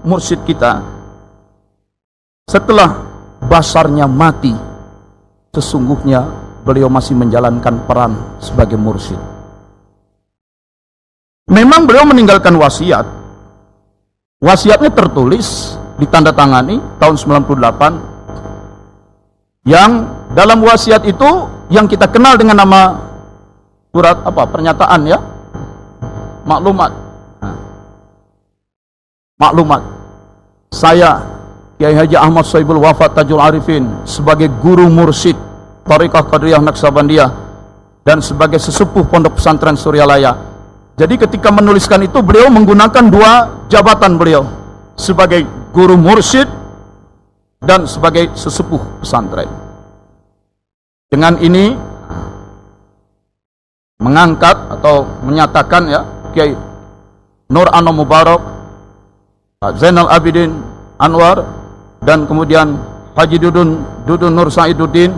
mursyid kita setelah basarnya mati, sesungguhnya beliau masih menjalankan peran sebagai mursyid. Memang beliau meninggalkan wasiat. Wasiatnya tertulis, ditandatangani tahun 98, yang dalam wasiat itu yang kita kenal dengan nama surat apa? Pernyataan ya? Maklumat. Maklumat. Saya Kiai Haji Ahmad Sohibul Wafat Tajul Arifin sebagai guru mursyid Thariqah Qadiriyah Naqsabandiyah dan sebagai sesepuh Pondok Pesantren Suryalaya. Jadi ketika menuliskan itu beliau menggunakan dua jabatan beliau, sebagai guru mursyid dan sebagai sesepuh pesantren. Dengan ini mengangkat atau menyatakan ya, Kiai Nur Anom Mubarak, Zainal Abidin Anwar, dan kemudian Haji Dudun Nur Saiduddin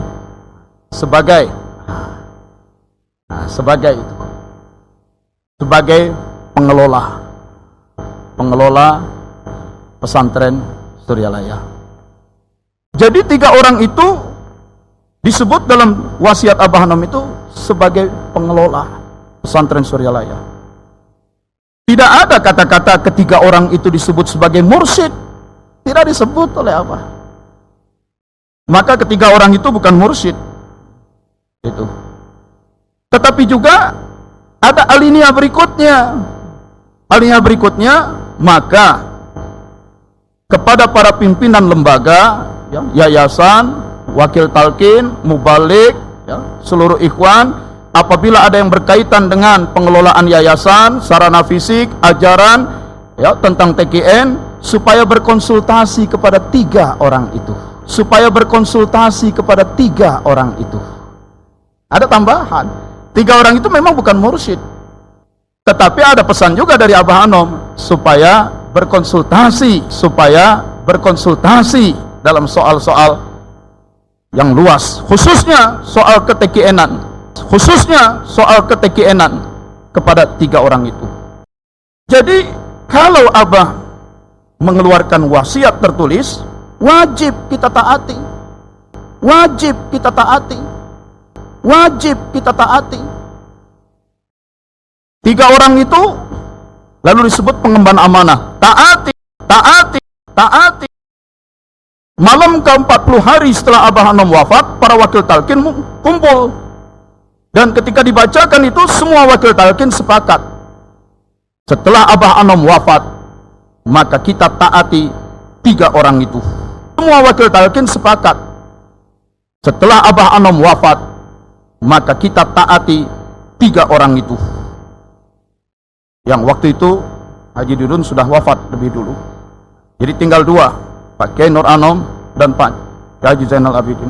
sebagai pengelola pesantren Suryalaya. Jadi tiga orang itu disebut dalam wasiat Abah Hanom itu sebagai pengelola pesantren Suryalaya. Tidak ada kata-kata ketiga orang itu disebut sebagai mursyid, tidak disebut oleh Abah. Maka ketiga orang itu bukan mursyid itu. Tetapi juga ada alinea berikutnya. Alinea berikutnya, maka kepada para pimpinan lembaga, ya, yayasan, wakil talqin, mubalik, ya, seluruh ikhwan, apabila ada yang berkaitan dengan pengelolaan yayasan, sarana fisik, ajaran, ya, tentang TKN, supaya berkonsultasi kepada tiga orang itu. Supaya berkonsultasi kepada tiga orang itu. Ada tambahan, tiga orang itu memang bukan mursyid, tetapi ada pesan juga dari Abah Hanom supaya berkonsultasi dalam soal-soal yang luas, khususnya soal keTKN-an kepada tiga orang itu. Jadi kalau Abah mengeluarkan wasiat tertulis, wajib kita taati. Tiga orang itu lalu disebut pengemban amanah. Taati. Malam ke-40 hari setelah Abah Hanom wafat, para wakil talqin kumpul. Dan ketika dibacakan itu, semua wakil talqin sepakat. Setelah Abah Hanom wafat, maka kita taati tiga orang itu. Semua wakil talqin sepakat. Setelah Abah Hanom wafat, maka kita taati tiga orang itu. Yang waktu itu Haji Dudun sudah wafat lebih dulu. Jadi tinggal dua, Pak Kiai Nur Anom dan Pak Haji Zainal Abidin.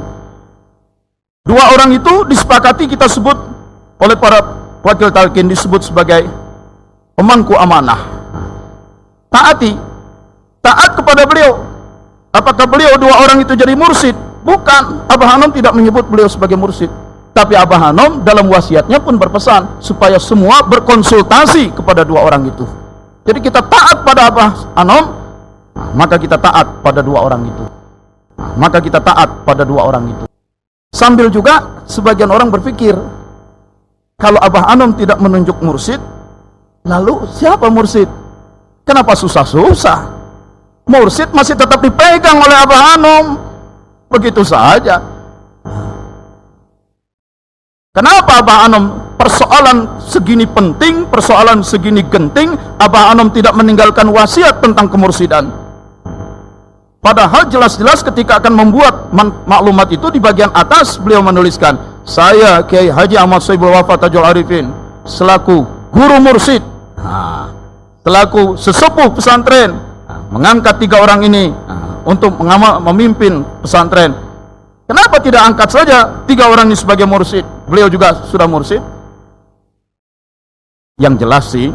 Dua orang itu disepakati kita sebut oleh para wakil talqin disebut sebagai pemangku amanah. Taat kepada beliau. Apakah beliau dua orang itu jadi mursyid? Bukan. Abah Hanom tidak menyebut beliau sebagai mursyid. Tapi Abah Hanom dalam wasiatnya pun berpesan supaya semua berkonsultasi kepada dua orang itu. Jadi kita taat pada Abah Hanom, maka kita taat pada dua orang itu. Sambil juga sebagian orang berpikir, kalau Abah Hanom tidak menunjuk mursyid, lalu siapa mursyid? Kenapa susah-susah? Mursyid masih tetap dipegang oleh Abah Hanom, begitu saja. Kenapa Abah Hanom persoalan segini penting, persoalan segini genting, Abah Hanom tidak meninggalkan wasiat tentang kemursidan? Padahal jelas-jelas ketika akan membuat maklumat itu, di bagian atas beliau menuliskan, saya Kiai Haji Ahmad Sohibul Wafat Tajul Arifin selaku guru mursyid, selaku sesepuh pesantren, mengangkat tiga orang ini untuk memimpin pesantren. Kenapa tidak angkat saja tiga orang ini sebagai mursyid? Beliau juga sudah mursyid. Yang jelas sih,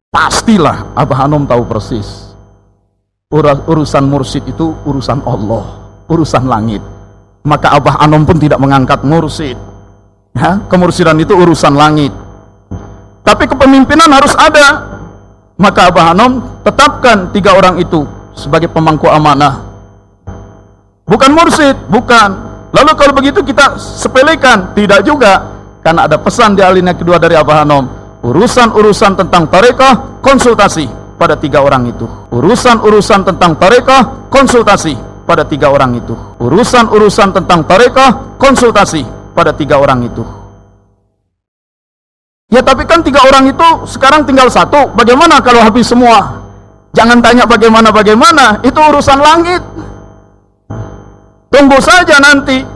pastilah Abah Hanom tahu persis, urusan mursyid itu urusan Allah, urusan langit. Maka Abah Hanom pun tidak mengangkat mursyid. Kemursidan itu urusan langit. Tapi kepemimpinan harus ada. Maka Abah Hanom tetapkan 3 orang itu sebagai pemangku amanah. Bukan mursyid, bukan. Lalu kalau begitu kita sepelekan? Tidak juga, karena ada pesan di alinea kedua dari Abah Hanom. Urusan-urusan tentang tarekah, konsultasi pada 3 orang itu. Urusan-urusan tentang tarekah, konsultasi pada 3 orang itu. Urusan-urusan tentang tarekah, konsultasi pada 3 orang itu. Ya tapi kan 3 orang itu sekarang tinggal 1. Bagaimana kalau habis semua? Jangan tanya bagaimana, itu urusan langit. Tunggu saja nanti.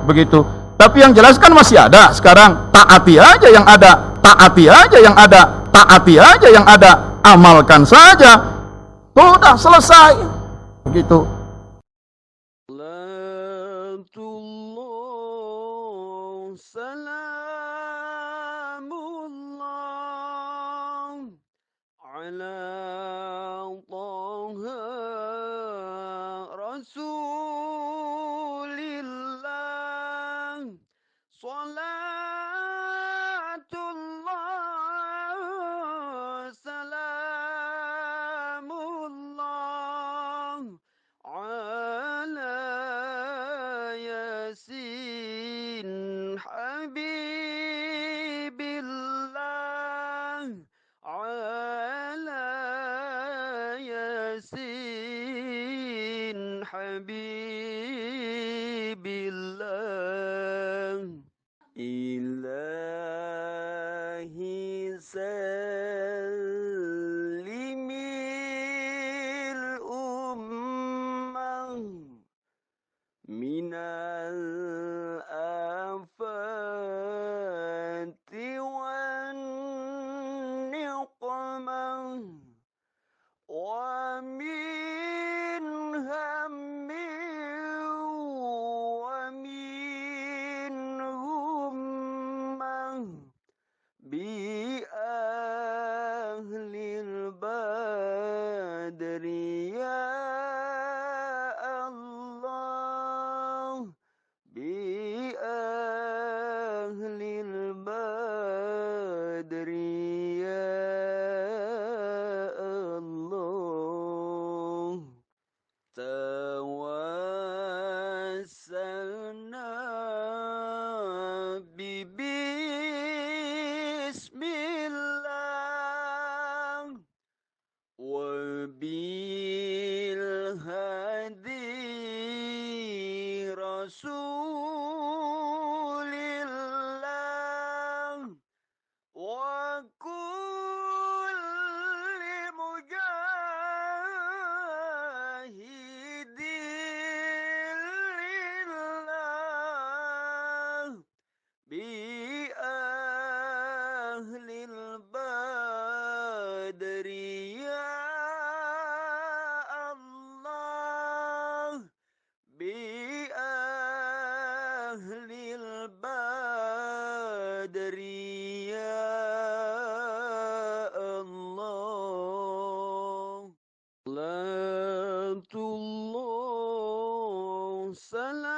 Begitu. Tapi yang jelas kan masih ada sekarang. Taati aja yang ada, taati aja yang ada, taati aja yang ada. Amalkan saja. Sudah selesai. Begitu. Ilahi sallimil ummah minal afati wan niqmah wa min hammin wa min hummah bi ahlil badri ya Allah bi ahlil badri ya Allah tawassalna bismillah wa bil hadi rasulillah wa kulli mujahidin lillah bi ahlil badri ya Allah bi ahlil badri ya Allah Salatullah salamullah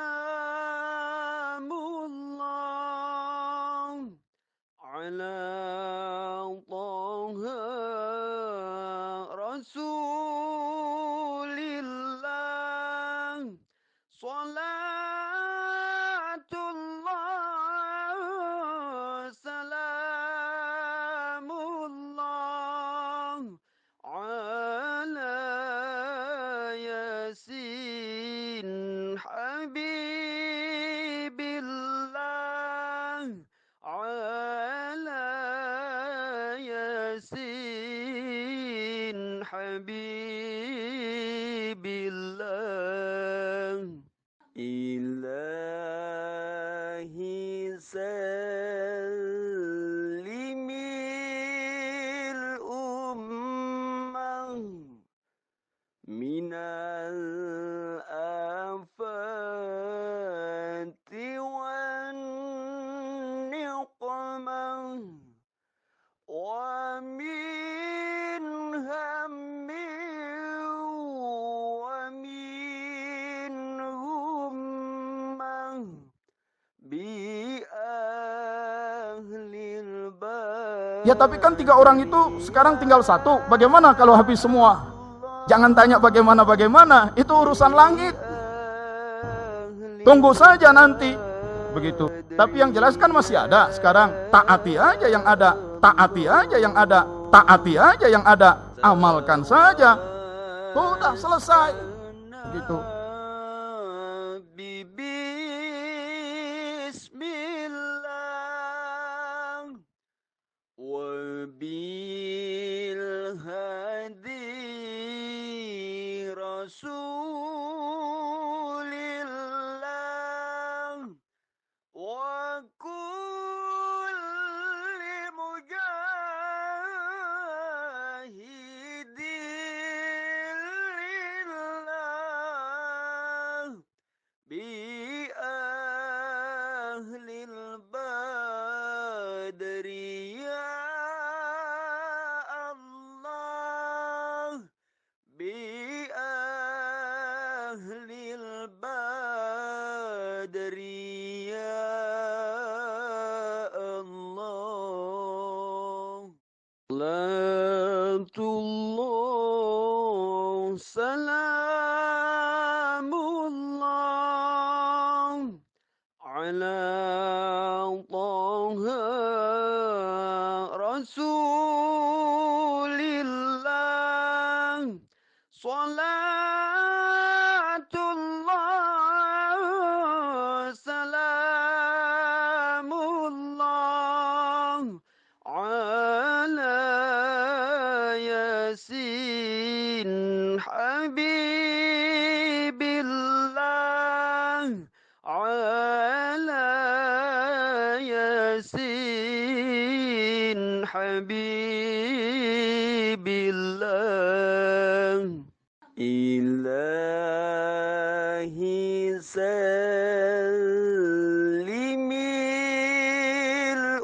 ala taha rasulillah salatullah salamullah ala yasin habibillah ala yasin habibillah ilahi sallimil ummah minal afati wan niqmah wa min hammin wa min hummah bi ahlil badri Ya tapi kan 3 orang itu sekarang tinggal 1. Bagaimana kalau habis semua? Jangan tanya bagaimana, itu urusan langit. Tunggu saja nanti. Begitu. Tapi yang jelas kan masih ada sekarang. Taati aja yang ada. Taati aja yang ada. Taati aja yang ada. Amalkan saja. Sudah selesai. Begitu. Bismillah wa bil hadi Rasulillah wa kulli mujahidin lillah bi ahlil badri ya Allah bi ahlil badri ya Allah Salatullah salamullah ala Taha Rasulillah Salatullah salamullah ala Yasin Habibillah ala Yasin Habibillah Ilahi sallimil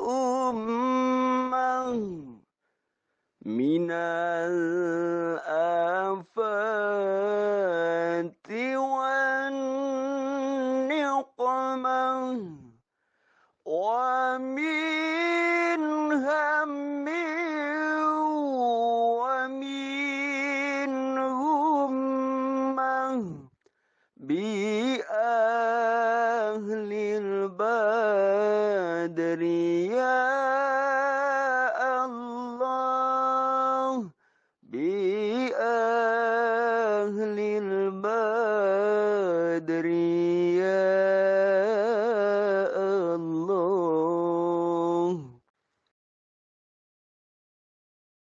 ummah minal afati wan niqmah wa min hammin wa min hummah bi ahlil badri ya Allah bi ahlil badri ya